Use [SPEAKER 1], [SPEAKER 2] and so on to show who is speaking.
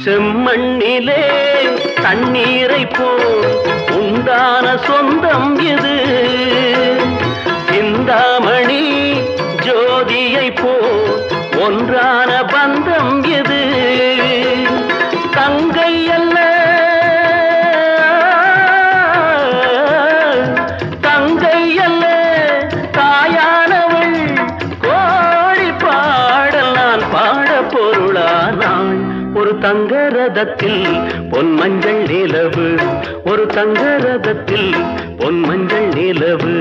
[SPEAKER 1] செம்மண்ணிலே தண்ணீரை போல் உண்டான சொந்தம் இது. சிந்தாமணி ஜோதியை போல் ஒன்றான பந்தம் இது. தங்கை அல்ல தங்கை அல்ல தாயானவள், கோடி பாடல் நான் பாட பொருளானாள். ஒரு தங்க ரதத்தில் பொன் மஞ்சள் நிலவு, ஒரு தங்க ரதத்தில் பொன் மஞ்சள் நிலவு.